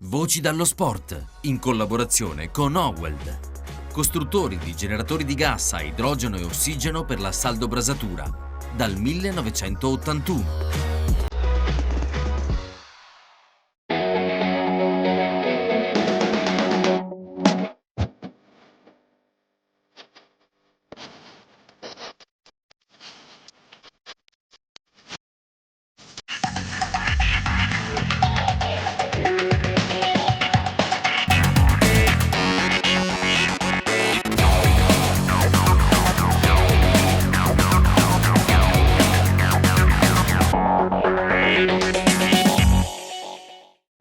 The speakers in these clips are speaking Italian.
Voci dallo sport, in collaborazione con Howeld, costruttori di generatori di gas a idrogeno e ossigeno per la saldobrasatura, dal 1981.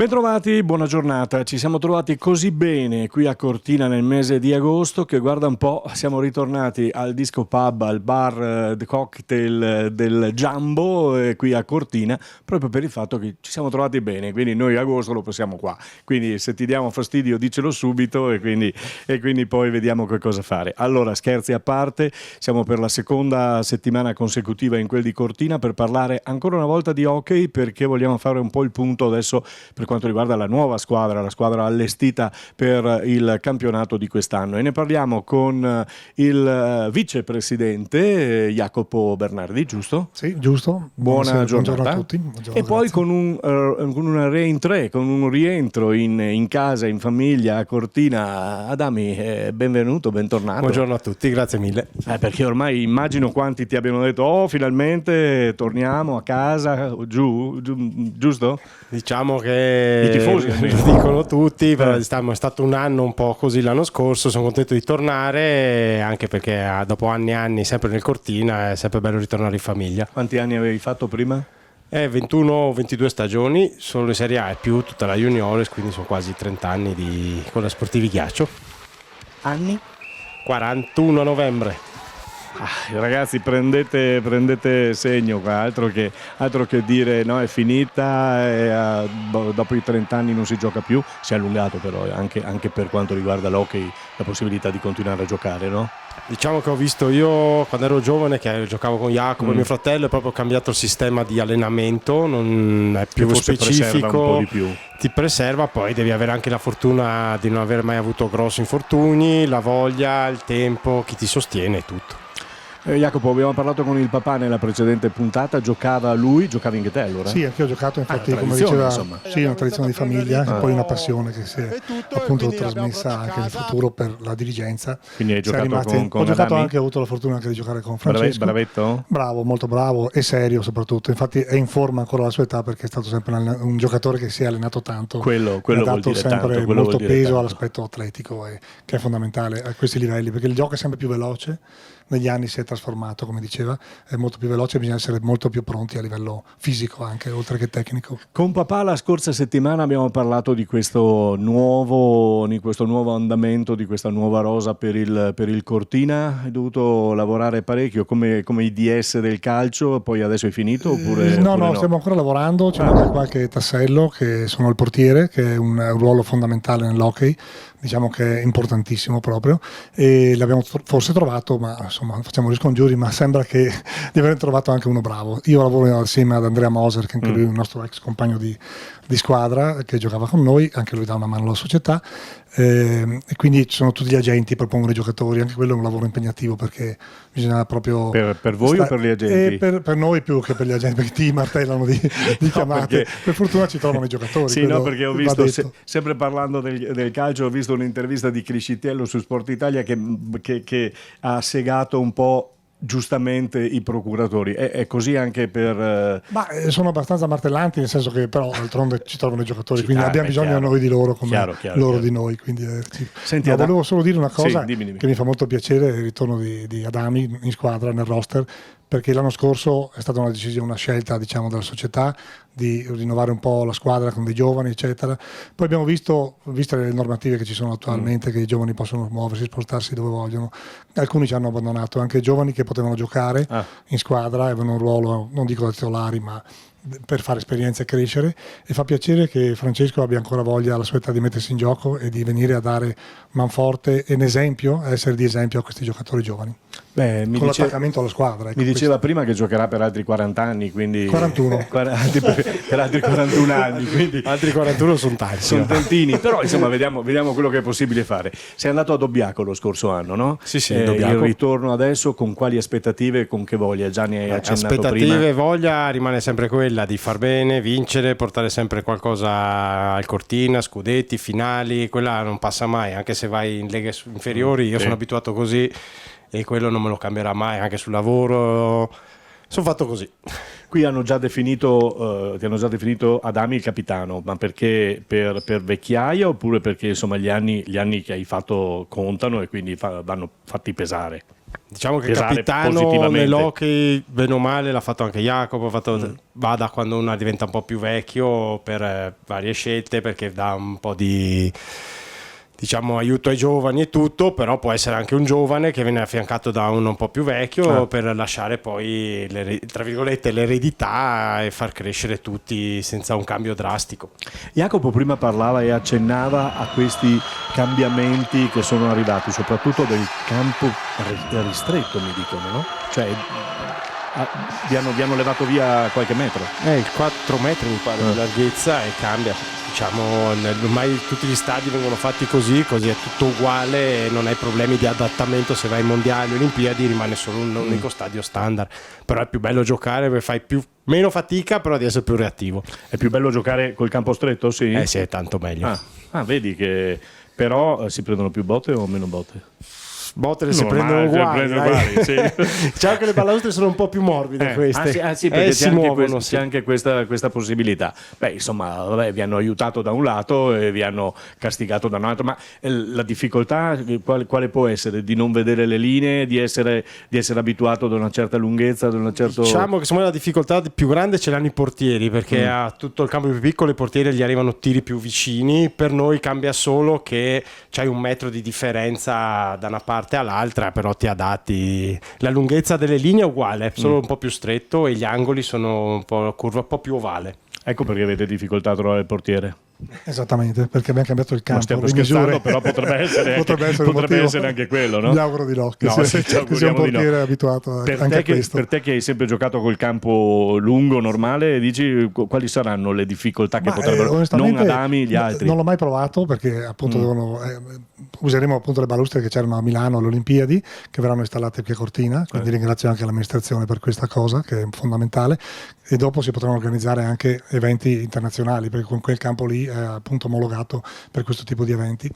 Bentrovati, buona giornata. Ci siamo trovati così bene qui a Cortina nel mese di agosto che, guarda un po', siamo ritornati al disco pub, al bar The Cocktail del Jumbo qui a Cortina, proprio per il fatto che ci siamo trovati bene, quindi noi agosto lo passiamo qua. Quindi se ti diamo fastidio dicelo subito e quindi poi vediamo che cosa fare. Allora, scherzi a parte, siamo per la seconda settimana consecutiva in quel di Cortina per parlare ancora una volta di hockey, perché vogliamo fare un po' il punto adesso per quanto riguarda la nuova squadra, la squadra allestita per il campionato di quest'anno, e ne parliamo con il vicepresidente Jacopo Bernardi, giusto? Sì, giusto. Buona giornata. Buongiorno a tutti. Buongiorno, e poi con un rientro in casa, in famiglia a Cortina. Adami, benvenuto, bentornato. Buongiorno a tutti, grazie mille. Perché ormai immagino quanti ti abbiano detto finalmente torniamo a casa, giusto? Diciamo che i tifosi lo dicono tutti, però è stato un anno un po' così l'anno scorso. Sono contento di tornare, anche perché dopo anni e anni sempre nel Cortina è sempre bello ritornare in famiglia. Quanti anni avevi fatto prima? 21-22 stagioni, solo in Serie A e più tutta la Juniores, quindi sono quasi 30 anni con la Sportivi Ghiaccio. Anni? 41 a novembre. Ragazzi, prendete segno qua, altro che dire no, è finita, dopo i 30 anni non si gioca più. Si è allungato però anche per quanto riguarda l'hockey la possibilità di continuare a giocare, no? Diciamo che ho visto io quando ero giovane, che giocavo con Jacopo, mio fratello, è proprio cambiato il sistema di allenamento, non è più specifico, un po' di più. Ti preserva, poi devi avere anche la fortuna di non aver mai avuto grossi infortuni, la voglia, il tempo, chi ti sostiene, tutto. Jacopo, abbiamo parlato con il papà nella precedente puntata, giocavi anche te allora? Sì, anche io ho giocato, infatti, come diceva, insomma. sì, una tradizione di famiglia, e poi una passione che si è appunto trasmessa anche nel futuro per la dirigenza. Quindi hai giocato con ho giocato Adami? anche, ho avuto la fortuna anche di giocare con Francesco. Bravetto? Bravo, molto bravo e serio soprattutto, infatti è in forma ancora alla sua età, perché è stato sempre un giocatore che si è allenato tanto, quello ha dato vuol dire sempre tanto, molto peso tanto all'aspetto atletico, che è fondamentale a questi livelli, perché il gioco è sempre più veloce. Negli anni si è trasformato, come diceva, è molto più veloce, bisogna essere molto più pronti a livello fisico anche, oltre che tecnico. Con papà la scorsa settimana abbiamo parlato di questo nuovo andamento, di questa nuova rosa per il Cortina. Hai dovuto lavorare parecchio come i DS del calcio, poi adesso è finito oppure no, stiamo ancora lavorando, c'è anche qualche tassello, che sono il portiere, che è un ruolo fondamentale nell'hockey, diciamo che è importantissimo proprio, e l'abbiamo forse trovato, ma insomma facciamo riscongiuri, ma sembra che di aver trovato anche uno bravo. Io lavoro assieme ad Andrea Moser, che anche lui è un nostro ex compagno di squadra, che giocava con noi, anche lui dà una mano alla società, e quindi ci sono tutti gli agenti, propongono i giocatori, anche quello è un lavoro impegnativo, perché bisogna proprio per voi o per gli agenti? Per noi più che per gli agenti, perché ti martellano di chiamate, perché per fortuna ci trovano i giocatori. Sì, no, perché ho visto, sempre parlando del calcio, ho visto un'intervista di Criscitello su Sport Italia che ha segato un po' giustamente i procuratori. È così anche per... sono abbastanza martellanti, nel senso che però d'altronde ci trovano i giocatori, quindi abbiamo bisogno noi di loro come loro di noi. Quindi, Senti, volevo solo dire una cosa, dimmi. che mi fa molto piacere, il ritorno di Adami in squadra, nel roster, perché l'anno scorso è stata una scelta, diciamo, della società di rinnovare un po' la squadra con dei giovani, eccetera. Poi abbiamo viste le normative che ci sono attualmente, che i giovani possono muoversi, spostarsi dove vogliono. Alcuni ci hanno abbandonato, anche giovani che potevano giocare in squadra, avevano un ruolo, non dico da titolari, ma per fare esperienza e crescere, e fa piacere che Francesco abbia ancora voglia alla sua età di mettersi in gioco e di venire a dare manforte e a essere di esempio a questi giocatori giovani. con l'attaccamento alla squadra. Ecco, mi diceva prima che giocherà per altri 40 anni, quindi 41. per altri 41 anni, quindi altri 41 sono tanti. Sono tantini, però insomma vediamo quello che è possibile fare. Sei andato a Dobbiaco lo scorso anno, no? Sì, Il Dobbiaco. ritorno adesso con quali aspettative e con che voglia? Già ne hai accennato aspettative prima. e voglia rimane sempre quella di far bene, vincere, portare sempre qualcosa al Cortina, scudetti, finali, quella non passa mai, anche se vai in leghe inferiori, io sono abituato così e quello non me lo cambierà mai, anche sul lavoro sono fatto così. Qui hanno già definito, ti hanno già definito Adami il capitano, ma perché per vecchiaia oppure perché insomma gli anni che hai fatto contano e quindi vanno fatti pesare? Diciamo che Pesare capitano positivamente. nell'hockey, bene o male, l'ha fatto anche Jacopo, va da quando uno diventa un po' più vecchio per varie scelte, perché dà un po' di, diciamo, aiuto ai giovani e tutto, però può essere anche un giovane che viene affiancato da uno un po' più vecchio per lasciare poi tra virgolette l'eredità e far crescere tutti senza un cambio drastico. Jacopo prima parlava e accennava a questi cambiamenti che sono arrivati, soprattutto del campo ristretto, mi dicono, no? Cioè vi hanno levato via qualche metro. Il 4 metri mi pare di larghezza e cambia. Diciamo, ormai tutti gli stadi vengono fatti così è tutto uguale e non hai problemi di adattamento. Se vai ai mondiali, Olimpiadi, rimane solo un unico stadio standard, però è più bello giocare perché fai meno fatica, però di essere più reattivo. È più bello giocare col campo stretto, sì? Sì, è tanto meglio. Vedi che però si prendono più botte o meno botte? Botte si prendono uguali, sì. Diciamo che le balaustre sono un po' più morbide queste. Sì, perché si muovono, c'è anche questa possibilità. Beh, insomma, vi hanno aiutato da un lato e vi hanno castigato da un altro, ma la difficoltà quale può essere? Di non vedere le linee, di essere abituato da una certa lunghezza, da una certa... Diciamo che secondo me la difficoltà più grande ce l'hanno i portieri, perché a tutto il campo più piccolo i portieri gli arrivano tiri più vicini. Per noi cambia solo che c'hai un metro di differenza da una parte all'altra, però ti adatti. La lunghezza delle linee è uguale, è solo un po' più stretto e gli angoli sono un po' curva, un po' più ovale. Ecco perché avete difficoltà a trovare il portiere. Esattamente, perché abbiamo cambiato il campo. Stiamo scherzando, però potrebbe essere anche quello, no? Mi auguro di no, che sia un portiere abituato anche a questo. Per te che hai sempre giocato col campo lungo, normale, dici quali saranno le difficoltà che potrebbero... Non Adami, gli altri. Non l'ho mai provato perché appunto useremo appunto le balustre che c'erano a Milano alle Olimpiadi, che verranno installate qui a Cortina, quindi ringrazio anche l'amministrazione per questa cosa che è fondamentale, e dopo si potranno organizzare anche eventi internazionali, perché con quel campo lì è appunto omologato per questo tipo di eventi.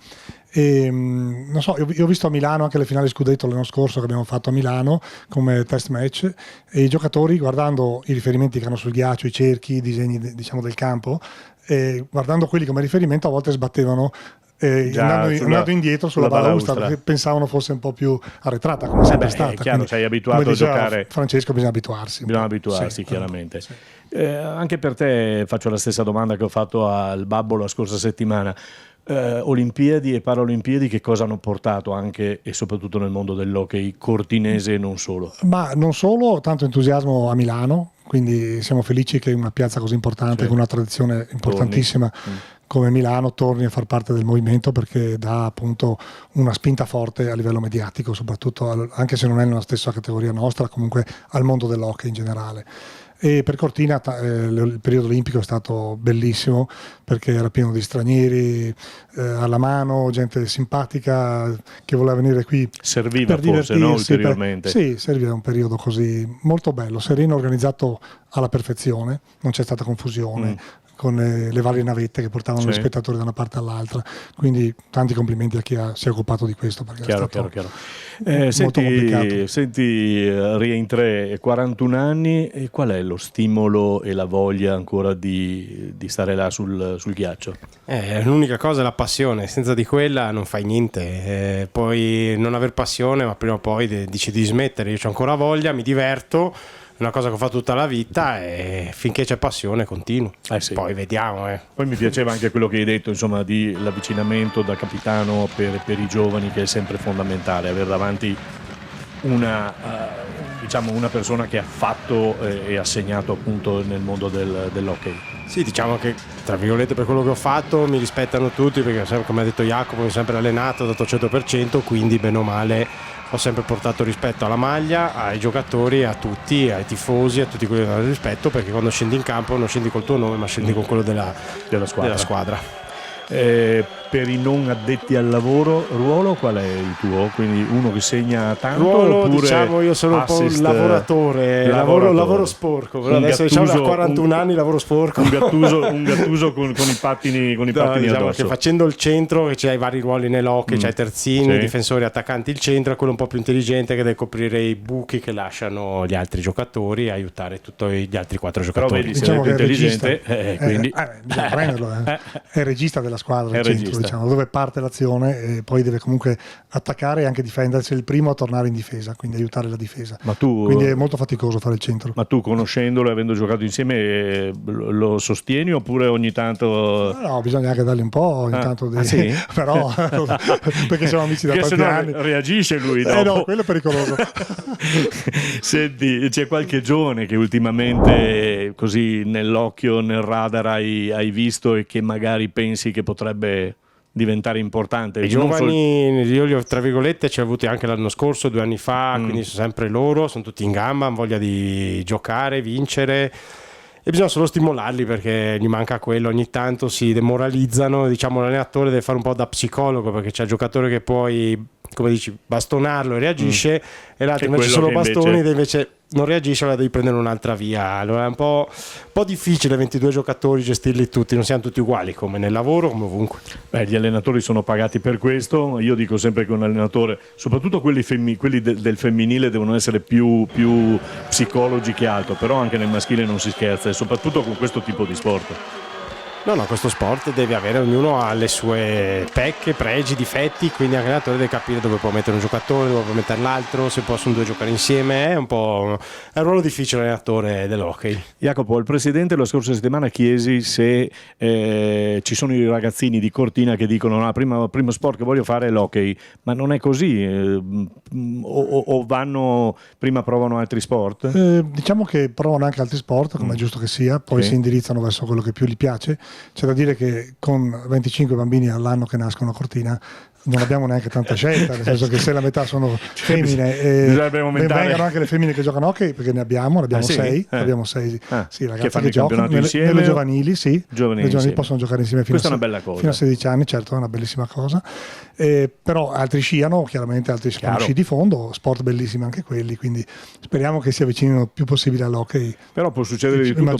E non so, io ho visto a Milano anche le finali scudetto l'anno scorso che abbiamo fatto a Milano come test match, e i giocatori, guardando i riferimenti che hanno sul ghiaccio, i cerchi, i disegni diciamo del campo, e guardando quelli come riferimento, a volte sbattevano andando indietro sulla balaustra, perché pensavano fosse un po' più arretrata, come sempre è stata. È chiaro, sei abituato a giocare. Francesco, bisogna abituarsi. Bisogna abituarsi, chiaramente. Sì. Anche per te faccio la stessa domanda che ho fatto al Babbo la scorsa settimana. Olimpiadi e Paralimpiadi che cosa hanno portato anche e soprattutto nel mondo dell'hockey cortinese e non solo? Ma non solo, tanto entusiasmo a Milano, quindi siamo felici che una piazza così importante, con una tradizione importantissima come Milano, torni a far parte del movimento, perché dà appunto una spinta forte a livello mediatico, soprattutto anche se non è nella stessa categoria nostra, comunque al mondo dell'hockey in generale. E per Cortina il periodo olimpico è stato bellissimo, perché era pieno di stranieri alla mano, gente simpatica che voleva venire qui. Serviva forse, no? Ulteriormente. Sì, serviva un periodo così molto bello, sereno, organizzato alla perfezione, non c'è stata confusione con le varie navette che portavano gli spettatori da una parte all'altra, quindi tanti complimenti a chi si è occupato di questo, perché è stato molto complicato. Senti, rientri 41 anni, e qual è lo stimolo e la voglia ancora di stare là sul ghiaccio? L'unica cosa è la passione, senza di quella non fai niente, puoi non aver passione ma prima o poi decidi di smettere. Io ho ancora voglia, mi diverto, una cosa che ho fatto tutta la vita, e finché c'è passione continuo. Poi vediamo. Poi mi piaceva anche quello che hai detto, insomma, di l'avvicinamento da capitano per i giovani, che è sempre fondamentale, avere davanti diciamo una persona che ha fatto e ha segnato appunto nel mondo dell'hockey. Sì, diciamo che tra virgolette per quello che ho fatto mi rispettano tutti, perché come ha detto Jacopo mi ho sempre allenato, ho dato il 100%, quindi bene o male ho sempre portato rispetto alla maglia, ai giocatori, a tutti, ai tifosi, a tutti quelli che hanno rispetto, perché quando scendi in campo non scendi col tuo nome ma scendi con quello della squadra. Per i non addetti al lavoro, ruolo qual è il tuo? Quindi uno che segna tanto, ruolo, oppure diciamo, io sono un po' un lavoratore. Lavoro sporco, però adesso diciamo da 41 anni lavoro sporco. Un gattuso con i pattini diciamo addosso. che facendo il centro, che c'hai vari ruoli nell'hockey, c'hai terzini, sì, difensori, attaccanti, il centro è quello un po' più intelligente che deve coprire i buchi che lasciano gli altri giocatori e aiutare tutti gli altri 4 giocatori. Però vedi, diciamo che è intelligente, quindi bisogna prenderlo. È il regista della squadra, il centro, diciamo, dove parte l'azione e poi deve comunque attaccare e anche difendersi, il primo a tornare in difesa, quindi aiutare la difesa. Quindi è molto faticoso fare il centro. Ma tu, conoscendolo e avendo giocato insieme, lo sostieni oppure ogni tanto? No, bisogna anche dargli un po' ogni tanto sì? Però perché siamo amici da tanti anni. Reagisce lui dopo. No, quello è pericoloso. Senti, c'è qualche giovane che ultimamente così nell'occhio, nel radar hai visto e che magari pensi che potrebbe diventare importante? I giovani, io li ho, tra virgolette, ci ho avuti anche l'anno scorso, 2 anni fa, quindi sono sempre loro, sono tutti in gamba, hanno voglia di giocare, vincere, e bisogna solo stimolarli, perché gli manca quello. Ogni tanto si demoralizzano, diciamo l'allenatore deve fare un po' da psicologo, perché c'è il giocatore che puoi, come dici, bastonarlo e reagisce, e l'altro invece solo bastoni invece non reagisce, allora devi prendere un'altra via. Allora è un po' difficile 22 giocatori gestirli tutti, non siamo tutti uguali, come nel lavoro, come ovunque. Gli allenatori sono pagati per questo. Io dico sempre che un allenatore, soprattutto quelli del femminile, devono essere più psicologi che altro, però anche nel maschile non si scherza, e soprattutto con questo tipo di sport. No, questo sport deve avere, ognuno ha le sue pecche, pregi, difetti, quindi anche l'allenatore deve capire dove può mettere un giocatore, dove può mettere l'altro, se possono 2 giocare insieme. È un ruolo difficile l'allenatore dell'hockey. Jacopo, il presidente la scorsa settimana chiesi se ci sono i ragazzini di Cortina che dicono no, primo sport che voglio fare è l'hockey, ma non è così, o vanno, prima provano altri sport? Diciamo che provano anche altri sport, come è giusto che sia, poi si indirizzano verso quello che più gli piace. C'è da dire che con 25 bambini all'anno che nascono a Cortina non abbiamo neanche tanta scelta, nel senso che se la metà sono femmine vengano anche le femmine che giocano hockey, perché ne abbiamo 6 sì, ragazze che giocano nelle giovanili, le giovanili possono giocare insieme fino a 16 anni, certo, è una bellissima cosa. Però altri sciano, chiaramente altri fanno sci di fondo, sport bellissimi anche quelli, quindi speriamo che si avvicinino il più possibile all'hockey. Però può succedere di tutto,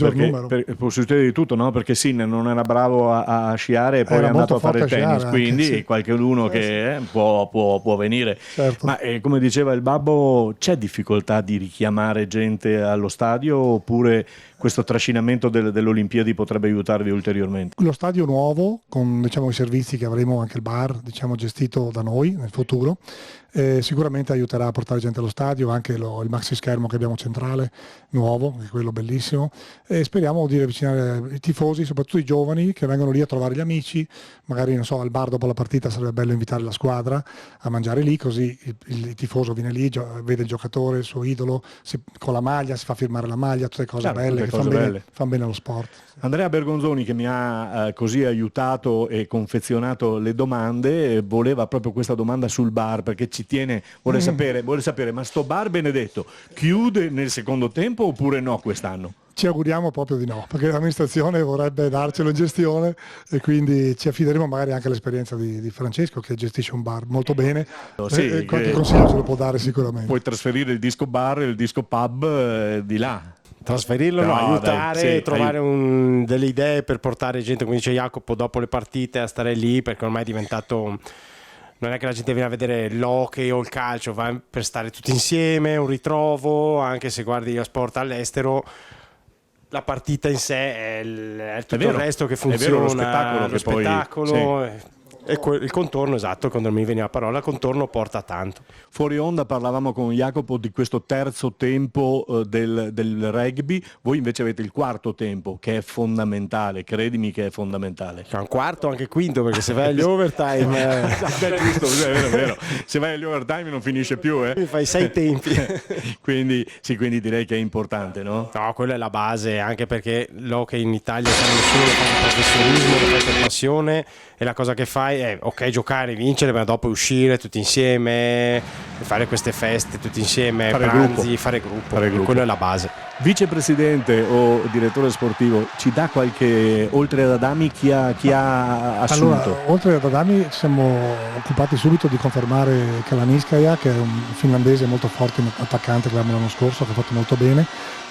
può succedere di tutto, no? Perché Sinner non era bravo a sciare e poi è andato a fare il tennis, quindi qualcuno che può venire. Certo. Ma come diceva il babbo, c'è difficoltà di richiamare gente allo stadio, oppure questo trascinamento delle Olimpiadi potrebbe aiutarvi ulteriormente? Lo stadio nuovo, con i servizi che avremo, anche il bar gestito da noi nel futuro, sicuramente aiuterà a portare gente allo stadio, anche il maxi schermo che abbiamo centrale nuovo, che è quello bellissimo, e speriamo di avvicinare i tifosi, soprattutto i giovani che vengono lì a trovare gli amici, magari al bar dopo la partita sarebbe bello invitare la squadra a mangiare lì, così il tifoso viene lì, vede il giocatore, il suo idolo, con la maglia, si fa firmare la maglia, tutte cose belle che fanno bene allo sport. Andrea Bergonzoni, che mi ha così aiutato e confezionato le domande, voleva proprio questa domanda sul bar, perché ci tiene, vuole sapere, ma sto bar, Benedetto, chiude nel secondo tempo oppure no quest'anno? Ci auguriamo proprio di no, perché l'amministrazione vorrebbe darcelo in gestione, e quindi ci affideremo magari anche all'esperienza di Francesco, che gestisce un bar molto bene, e qualche consiglio ce lo può dare sicuramente. Puoi trasferire il disco bar e il disco pub di là. Trasferirlo, aiutare, trovare delle idee per portare gente, come dice Jacopo, dopo le partite a stare lì, perché ormai è diventato, non è che la gente viene a vedere l'hockey o il calcio, va per stare tutti insieme, un ritrovo. Anche se guardi lo sport all'estero, la partita in sé è tutto il resto che funziona, lo spettacolo, E il contorno, esatto, quando mi veniva la parola, il contorno porta tanto. Fuori onda parlavamo con Jacopo di questo terzo tempo del rugby, voi invece avete il quarto tempo che è fondamentale, credimi che è fondamentale. C'è un quarto, anche quinto, perché se vai agli overtime... Giusto, è vero. Se vai agli overtime non finisce più, fai 6 tempi. quindi direi che è importante, no? No, quella è la base, anche perché l'hockey in Italia nessuno lo fa per professionismo, lo fai per passione, e la cosa che fai è ok giocare, vincere, ma dopo uscire tutti insieme, fare queste feste tutti insieme, fare gruppo. Quella è la base. Vicepresidente o direttore sportivo, ci dà qualche, oltre ad Adami, chi ha assunto? Allora, oltre ad Adami ci siamo occupati subito di confermare Kalaniskaya, che è un finlandese molto forte, un attaccante che avevamo l'anno scorso, che ha fatto molto bene,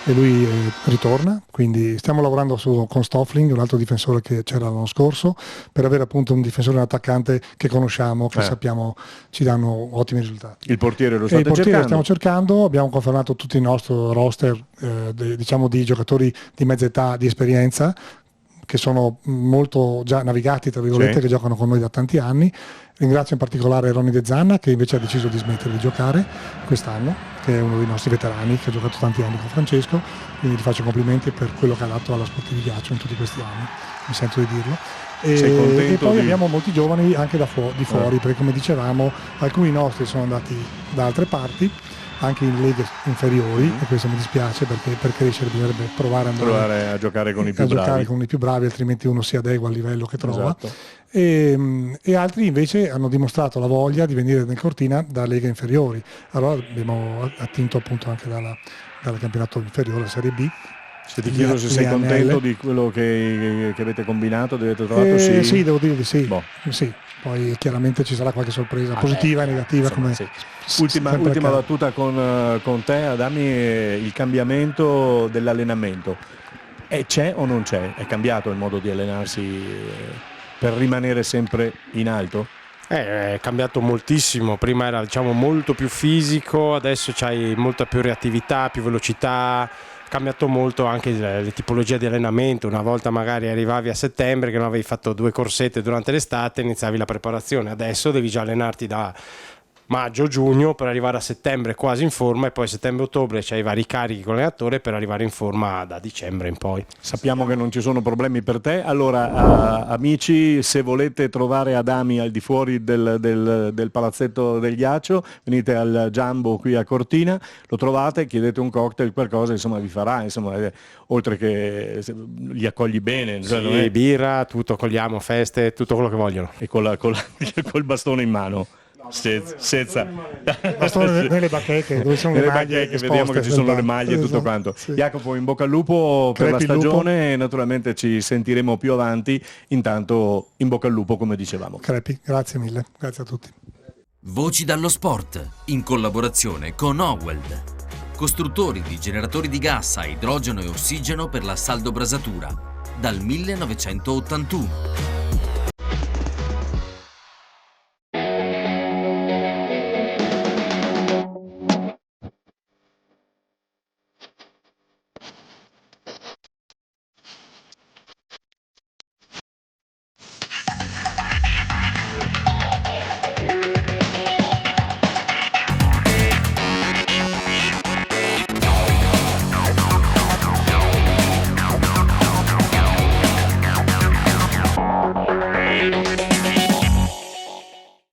e lui ritorna, quindi stiamo lavorando con Stoffling, un altro difensore che c'era l'anno scorso, per avere appunto un difensore e un attaccante che conosciamo, che sappiamo ci danno ottimi risultati. Il portiere lo stiamo cercando, abbiamo confermato tutto il nostro roster diciamo di giocatori di mezza età, di esperienza, che sono molto già navigati, tra virgolette, che giocano con noi da tanti anni. Ringrazio in particolare Ronny De Zanna, che invece ha deciso di smettere di giocare quest'anno, che è uno dei nostri veterani, che ha giocato tanti anni con Francesco, quindi gli faccio complimenti per quello che ha dato alla Sportivi Ghiaccio in tutti questi anni, mi sento di dirlo. E poi abbiamo molti giovani anche di fuori, perché come dicevamo alcuni nostri sono andati da altre parti, anche in leghe inferiori, e questo mi dispiace, perché per crescere bisognerebbe provare a giocare con i più bravi, altrimenti uno si adegua al livello che trova. E altri invece hanno dimostrato la voglia di venire nel Cortina da leghe inferiori. Allora abbiamo attinto appunto anche dal campionato inferiore, la Serie B. Se ti chiedo se sei contento di quello che avete combinato, avete trovato? Sì, devo dire di sì. Sì. Poi chiaramente ci sarà qualche sorpresa positiva e negativa. Insomma, come ultima battuta con te, Adami, il cambiamento dell'allenamento. C'è o non c'è? È cambiato il modo di allenarsi per rimanere sempre in alto? È cambiato moltissimo, prima era molto più fisico, adesso c'hai molta più reattività, più velocità. Cambiato molto anche le tipologie di allenamento. Una volta magari arrivavi a settembre che non avevi fatto 2 corsette durante l'estate, iniziavi la preparazione. Adesso devi già allenarti da maggio-giugno per arrivare a settembre quasi in forma, e poi settembre-ottobre c'hai i vari carichi con l'allenatore per arrivare in forma da dicembre in poi. Sappiamo che non ci sono problemi per te. Allora amici, se volete trovare Adami al di fuori del palazzetto del ghiaccio, venite al Jumbo qui a Cortina, lo trovate, chiedete un cocktail, qualcosa, insomma vi farà, insomma, oltre che li accogli bene, sì, birra, tutto, accogliamo, feste, tutto quello che vogliono, e col bastone in mano. Senza bastone nelle bacheche dove sono le maglie esposte, vediamo che ci sono le maglie e tutto quanto. Jacopo, in bocca al lupo per la stagione, naturalmente ci sentiremo più avanti. Intanto in bocca al lupo, come dicevamo. Crepi, grazie mille, grazie a tutti. Voci dallo sport, in collaborazione con Oweld, costruttori di generatori di gas a idrogeno e ossigeno per la saldobrasatura, dal 1981.